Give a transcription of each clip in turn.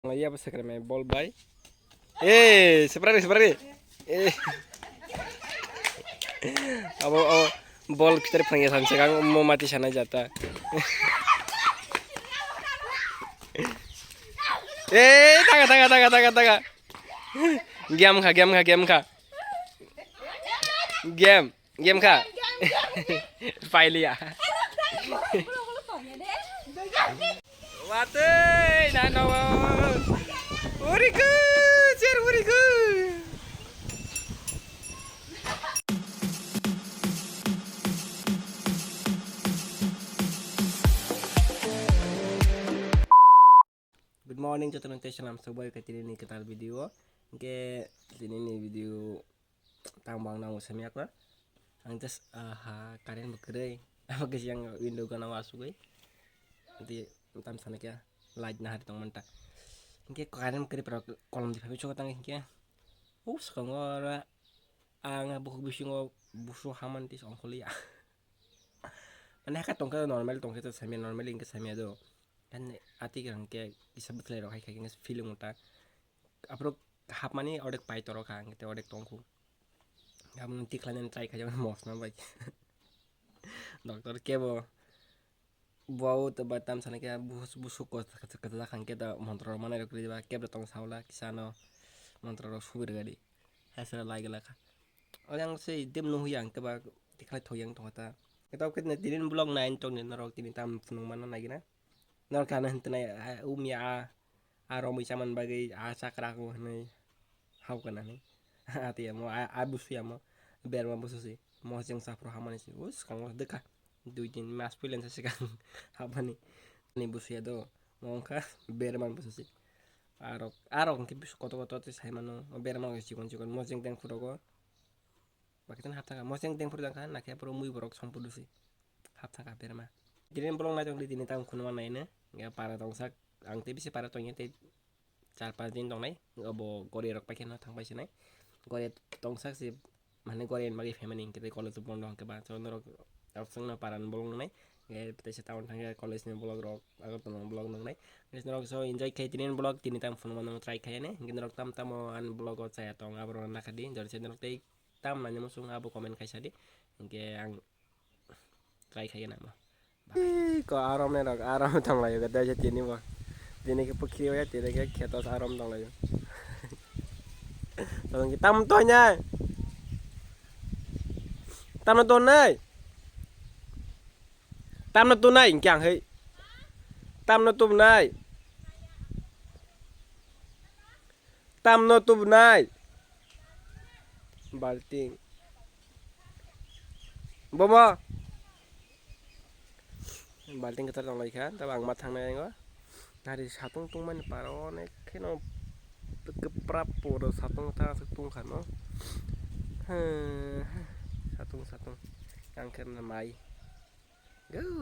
Lagi apa sekarang ball bay? Seperti. Eh, oh, ball kita panggil sanse kang mau mati sana jata. Taga. Game kah. Game kah. File ya. Wate, nano. Uriku. Good morning teman-teman, salam sobat ketini nih kita video. Oke, ini nih video tambang nang usami aku. Angtes kalian bekerja. Apa yang window kana wasu gue. Nanti entam sana kya light nah hari tong mentak. Oke, kalian bekerja pada kolom di coba tang kya. Sekarang ora buku bisu busu haman tis ong kuliah. Mana ka tong ka normal tong kita sami normal ingke sami ado. Dan ati kan kayak disebut lero kayak film uta apro hap mani odek pai toro kan kita odek tongku kamu nanti kalian try kayak mos na baik dokter kebo bau tebatam sana kayak busuk kata kan kita montro mana rek di ba kebo tong saula kisano montro subir gadi hasil lagi lah orang sih dem nuh yang keba diklat hoyang tong kata kita oke netirin blog nain tong nero tini tam funung mana lagi na nol kana hentena umya aromi saman bagai sakra ko ne hau kana ne ati ya mo abus ya mo ber mo bususi mo jeng sa pro hamani si us kang deka duitin mas pulen sa sikan habani ni busu ya do mo ka ber man bususi arok ki bis koto tis hay mano ber man cikon mo jeng teng furo ko bakitan hapta ka mo jeng teng furo kan nak ya pro muy borok sampudusi hapta ka ber ma jadi belum na jong di tini tam kuno mana ini nggak para tong sak ang tibi si para tongnya te car din tong nai nggak bo kori rok pakai no tang paisi nai kori tong sak si mana kori bagi family kita kalau tu pondok ke ba so norok opseng na paran bolong nai nggak pete si tahun tangga college ni blog rok aku tuh blog nong nai nggak norok so enjoy kayak tini blog tini tam phone mana try kayak nih nggak norok tam an blog saya tong abro nak di jadi saya norok te tam nanya musuh abu komen kayak sadi nggak ang try kayak nama ko aram ne rak aram tang layo gada ja tini ba tini ke pukri ya tini ke khetos aram tang layo tong tam to nya tam to nai kyang hei tam no tu nai balting bomo balting kita tong lai kan tabang matang nai ngo dari satung tung man paro ne keno keprap poro satung ta satung kan no satung yang kena mai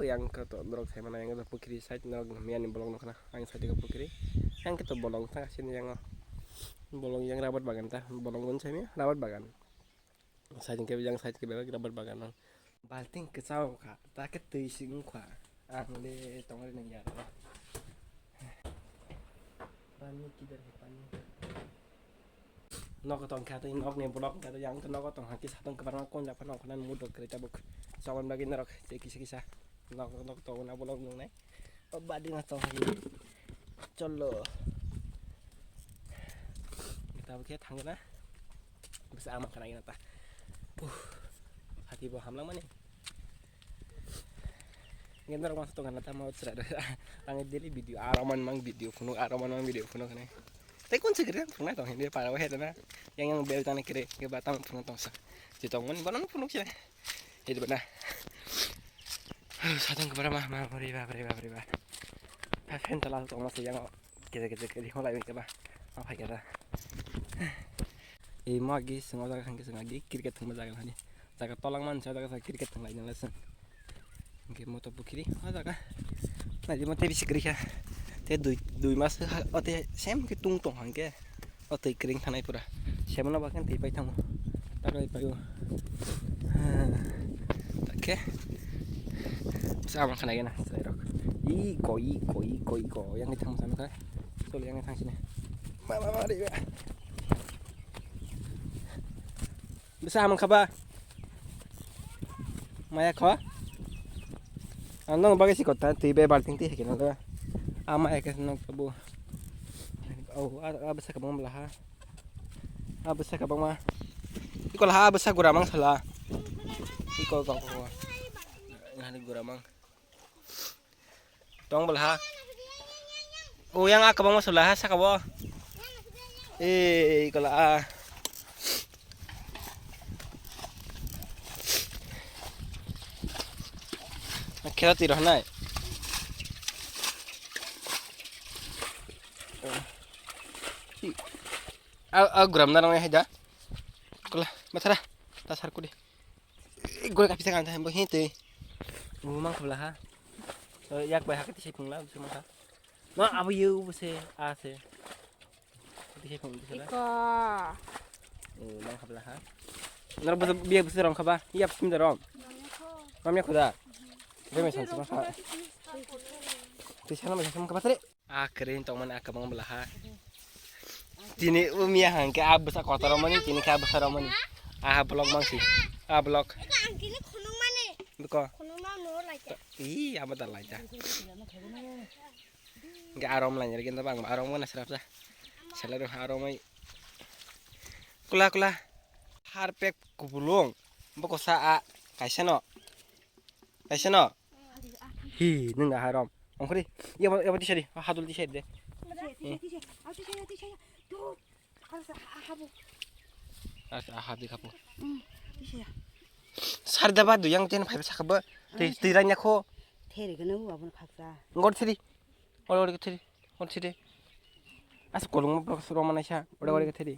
yang ke to drog saya mana yang ke pukiri site drog mian bolong no kana ang site ke pukiri yang kita bolong ta sini yang bolong yang rabat bagan ta bolong gun saya rabat bagan site ke yang site ke rabat bagan no balting ke sao ka ta ke tui sing kwa ang de tong ri nang ya pani kider pani nok tong ka to nok ne blok ka to yang to nok tong hakis hatong ke barang kon jak nok nan mudok kereta buk sawan bagi nerok kisah nok to na blok nung nai badi na tong hi cholo kita bukit thang na bisa amak kana ina ta hati bo hamlang mani ngendar mas to kana ta mau cerada ang dili video araman mang video kuno kana te kun segera puna tong ini para wae na yang bel tanah kire ke batang puna tong sa si tong mon banan punuk sih itu benar satang kepada mah beriba hafen telah tong masih yang kita di holai ke bah apa kira magi sengaja kan sengaja kriket teng mazagal hani jaga tolang man saya jaga kriket teng lain lesson oke moto bukiri ada ka nah di mata bisa kerja te dui mas ote sem ke tung tong hangke ote kering tanai pura sem na bahkan te pai tang takai payo oke sama kana gena saya rok iko yang kita sama kan Soalnya yang sini. Mama di. Bisa mengkaba. Maya kau? Anu bagai si kota tiba balting tih kena tu. Ama ek senang kebu. Oh, besar kabang belah. Besar kabang mah. Iko lah besar guramang salah. Iko kau. Ini guramang. Tong belah. Oh, yang kabang mah salah sakabo. Iko lah. Kira tidak naik. Guram na lang aja. Kala, matara. Tasar ko di. Gue kapisa kan tahan hinte. Mang kablah ha. Yak bay hakati sipung la semua ha. Ma abu yu buse ase. Di sipung di sala. Iko. Mang kablah ha. Nar buse biya buse rom khaba. Iya pim da rom. Mamnya khuda. Demi san semua ha. Di sana macam semua kabatri. Keren tong man akabang belah ha. Tini umia hang ke abis aku kotor romani tini ke abis romani blok mangsi blok Angkini khunung mane. Beko Khunung mau nur lagi. iya apa tak laja nggak arom lah nyari kita bang arom mana serap dah selalu arom ay kula harpek kubulung beko saa kaisano hi nggak harom ongkri iya apa tisari hadul tisari deh Tuh, kalau ahabu. Ahab di kapu. Sarda badu yang ten five sakaba. Tiranya ko. Teri kena bu abun kaksa. Ngor tiri. Ora ke tiri. Ngor tiri. As kolong mo suro manasya. Ora ke tiri.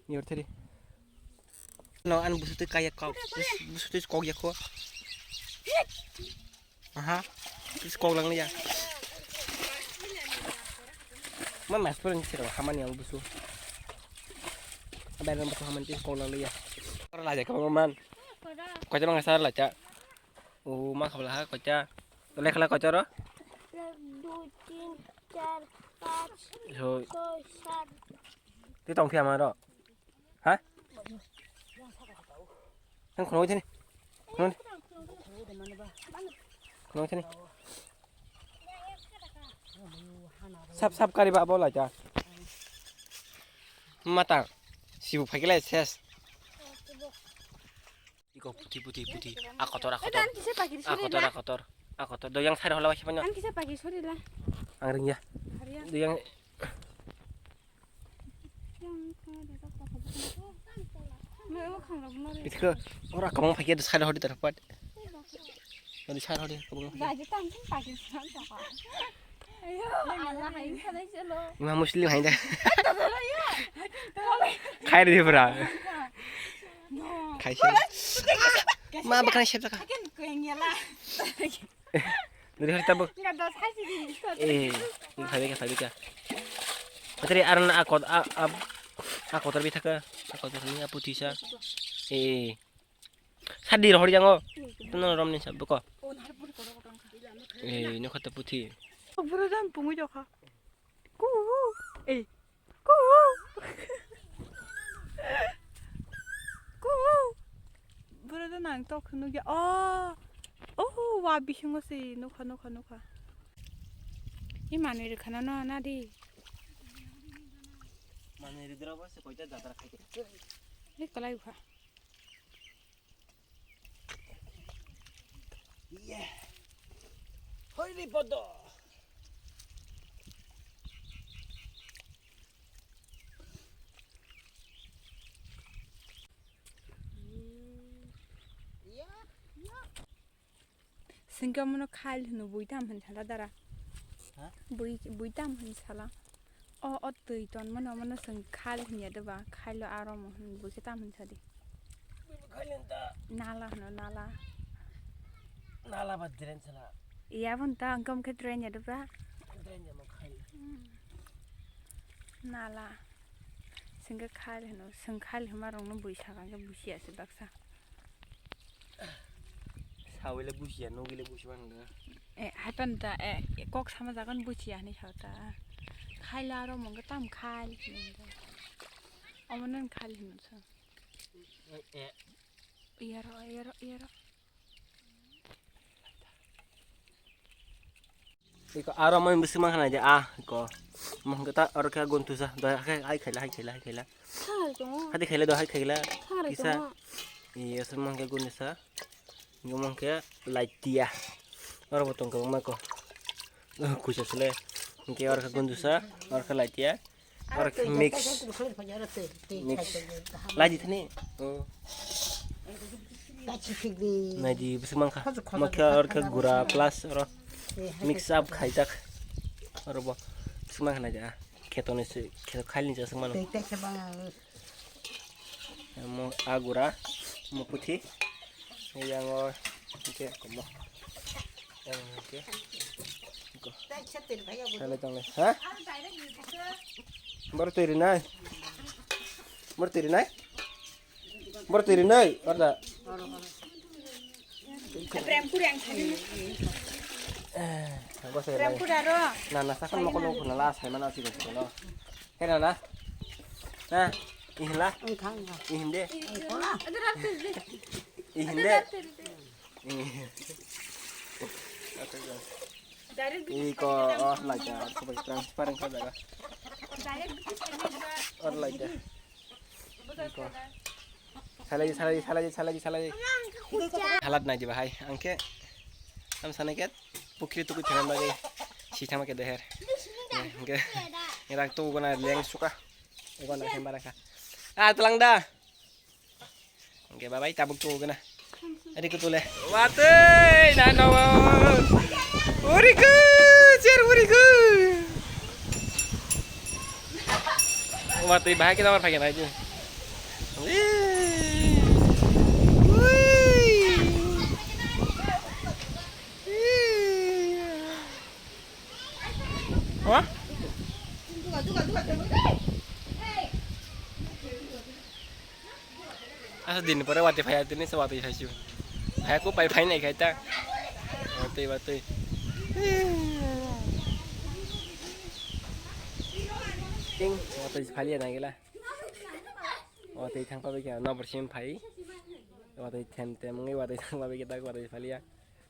Yor tiri. No an busutu kayak kau. Busutu kau ya ko. Aha. Terus kau lang niya. Mas pun sih haman yang busu. Abang busu haman sih kau lalu ya. Orang aja kamu man. Kau cuma nggak salah cak. Mak kabelah kau cak. Boleh kalau kau coro? 2, 3, 4, 5, So, 6, 7. di tong fiam ada. Hah? Kan kono sini. Kono sini. Sap kari ba bola ja. Matang. Sibuk pakai lah ses. Iko putih. Akotor. Do yang saya halau siapa nya? Kan kita pagi sore lah. Angring ya. Do yang itu ke orang kamu pakai ada saya hodi terdapat. Ada saya hodi kamu. Baju tangking pagi sore. Ayo, Allah ayo kada chalo. Imam Muslim hai dah. Khai đi bra. Khai xem. Ma bakal siap tak? Kan kuenya lah. Dari hari tabuk. Enggak ada sasi di. Ini khai ka. Patri arna aku terbi tak? Aku terbi apa tisa? Sadir hori jango. Tuno rom ni sab ko. Ini kata putih. Burudan pungu joka. Ku. Burudan ang to kunu ya. Oh, wa bihingo si nuka. Imanu ri kana no na di. Mana ri dra bas ko ja dadar khai. Ni kalai uha. Iya. Hoi di podo. Singkamono khal hunu buitam han sala dara. Ha? Buitam han sala. O tui ton mano sing khal hnya deba khalo arom han buitam han sadi. Nala. Nala badren sala. Iya pun ta angkam ke train ya deba. Badren ya makhai. Nala. Singka khal hanu singkhal hamarong no buisa ka busia se baksa. Sawile busia no gile busian da. Hapan ta kok sama jagan busia ni chata. खाइला आरो मंगा ताम खाइल अमनन खाइल हिनस यारो Iko aro mau besi makan aja iko mau kita orang kayak gontu sah doa kayak hai kaila hati kaila doa hai kaila bisa iya semua kayak gontu sah ngomong kayak light dia orang potong kamu mako kusya sele kayak orang kayak gontu sah orang kayak light dia orang mix lagi tani oh naji besi makan makan orang kayak gura plus orang mix up खाइजाक अरे वो सुमा खाना जा खेतों ने से खेत खाली नहीं जा सुमा नो मो आगुरा मो पुथी yang oke komo oke ko sale tang ha baru tiri nai ada Nah, kan mau kalau kenalas, mana sih kalau? Kena nah, ihlah, ihinde, Iko like sebagai transparan kan jaga. Like salagi. Halat na jiba hai, angke, am sana ket. Pukri tu kucing lagi, si sama ke deher, enggak, ngirak tu guna leng suka, guna sembarang ka, telang dah, enggak bye tabuk tu guna, adik tu leh, wate, nana uriku, wate bahaya kita mau pakai aja, Wah? Asa din pare wati phaya tin sa wati hasu. Phaya ko pai phai nai khaita. Wati. Ting wati phali na gela. Wati thang pa be kya no persim phai. Wati them ngai wati thang pa be kita wati phali ya.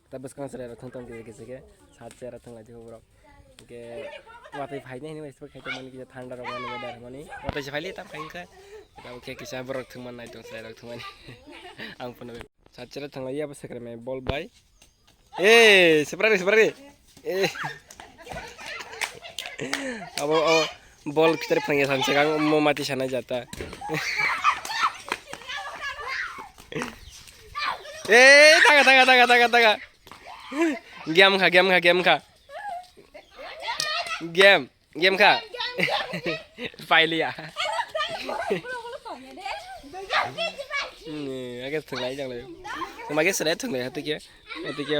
Tabas kan sare rathang tang ke साथ से रथंग लाजे हो ब्रो के वाते फाइने नि वैसे खाइते मन कि ठंडा रमाने वेदर मनी वाते से फाइले ता फाइन का ता के किसा ब्रो थंग मन नाइ दं साइ रथंग मन आं पन साथ से रथंग लाया बस कर में बॉल बाय ए सेपरे ए अब बॉल की तरफ फंगे सामसे का मोमबत्ती छाना जाता ए तागा Game kah? File ya. Agak tengah aja lah. Kemarin sudah tengah hati kia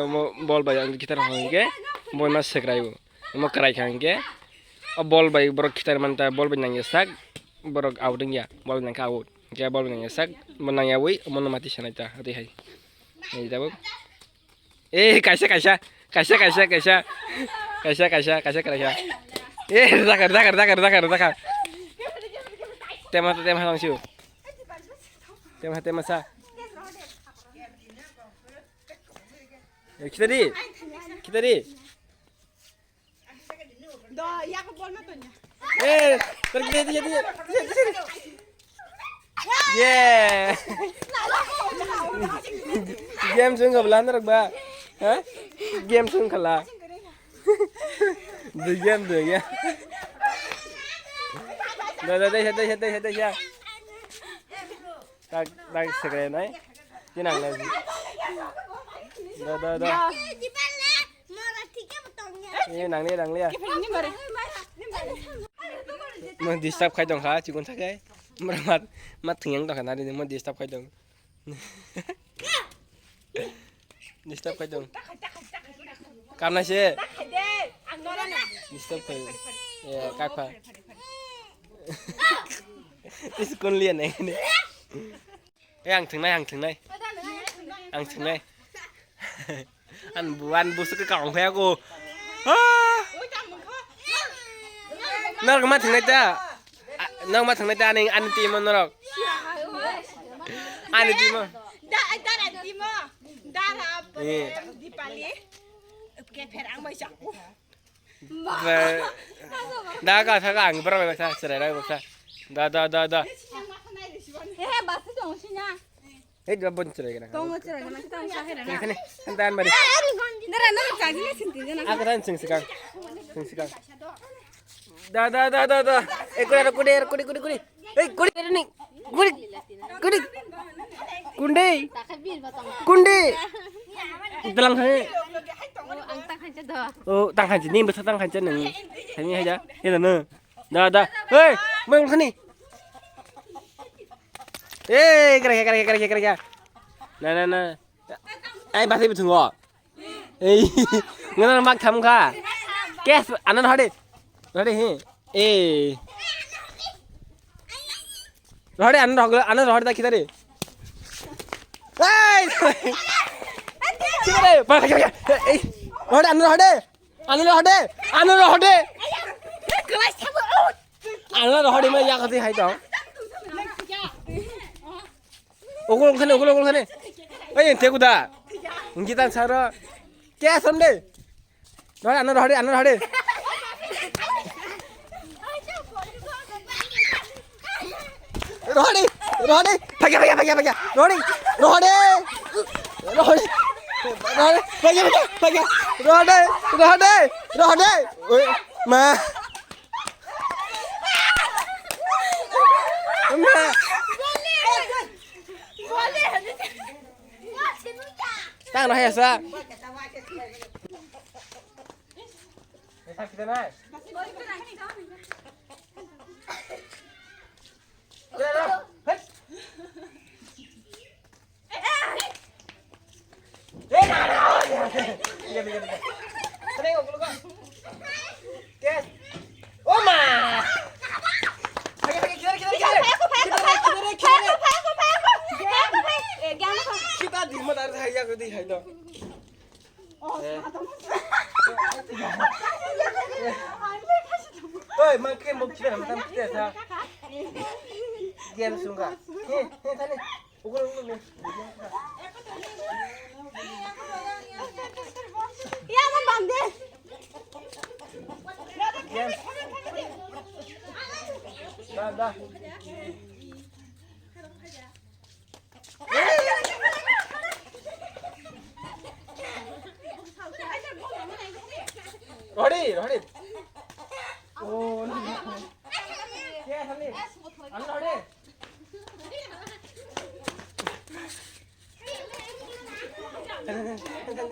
mau ball bayang kita orang ke, mau mas sekerai mau kerai kan ke, ball bay borok kita manta ball bayang sak, borok outing ya, ball bayang out, kia ball bayang sak, menang ya wui, mau mati sana ita hati hai. Ini tahu? Kasih. Dakar. Tema langsung. Tema sa. Kita di. Terjadi. Yeah. Game sung kabelan rak ba. Hah? Game sung kala. The game ya. Dah ya. Tak sekeren ai. Jinang lagi. Dah. Ini nang ni ya. Mau disturb kai dong ha, cikun sakai. Mat thing dong kana ni mau disturb kai dong. Disturb kai dong. Karena sih. Disturb kai. Ya, kakak. Iskun lian ini. Ang thing này. Ăn busuk cái cọng phé cô. Norok ma thang ta. Nang ma thang ta ning an ti mo norok. An ti mo. Da ka tha ka ang bro ba sa sere ra ba sa. Da. 마스 정신이야. Hey, ba bon sere kana. 동어처럼 그냥 kita usah heran. Kene santan mari. Nara nara cagile sendiri na. Aku ran sing sikang. Da. Kudi. Eh, kudi ni. Kundi. Dalang hai. Oh, tang han ni ba tang han nang. Hani hai ja. Ni na. Da. Hey, mong khani. Eh, kira. Na. Ai ba thei thung go. Eh, ngan mak tham kha. Kes anan hade. Hade he. Eh. Hade anan hade ta kidare. Ai. Kidare. Ba kya. Eh. Hade anan hade. 그만 잡아. Anan hade ma ya khati hai to. Ogol khane. Ai teguda. Ngitan sara. Kya samde? Anan hade. Rohde. Pagya. Rohde. Pagya. Rohde. Oi, ma. Tang no hesa. Kita naik. Kita di mana ada hayya ko di haydo. Oi, makin mau kira macam kita sa. Game sunga. Tane. Ugul. Ya man bande. Da. Rohde. Oh, no. Kya samne? An rohde. Kita.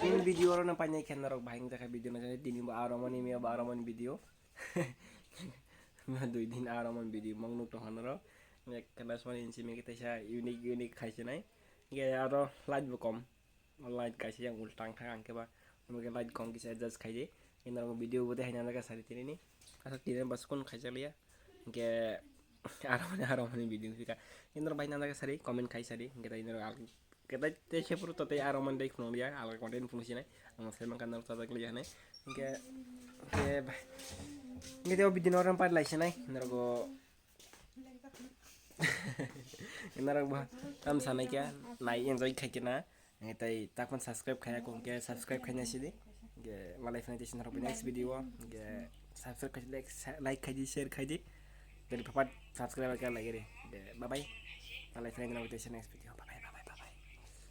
Ini video orang nampaknya ikan narok bahing tak video nanti dini ba araman video. Dui din araman video mangnuk to hanaro. Nek kana swan insi me kita sha unik khaise nai. Ge aro light bukom. Light kaise yang ultang khang ke ba. Mungkin light kom kisa adjust khaije. Ini narok video bude hanya naga sari tini ni. Asa tine bas kun khaise liya. Ge araman video fika. Ini narok bahing naga sari comment khaise di. Kita ini narok kita teh puru tote araman dai kuno dia ala konten fungsi nai ang saya makan narok tata kali nai ke video orang par lai nai narok narok bah am sana kya nai enjoy khai kena ngai takon subscribe khaya ko ke subscribe khanya sidi ke malai fana tesi narok next video ke subscribe like khaji share khaji dari papat subscribe ka lagi re bye bye malai fana tesi next video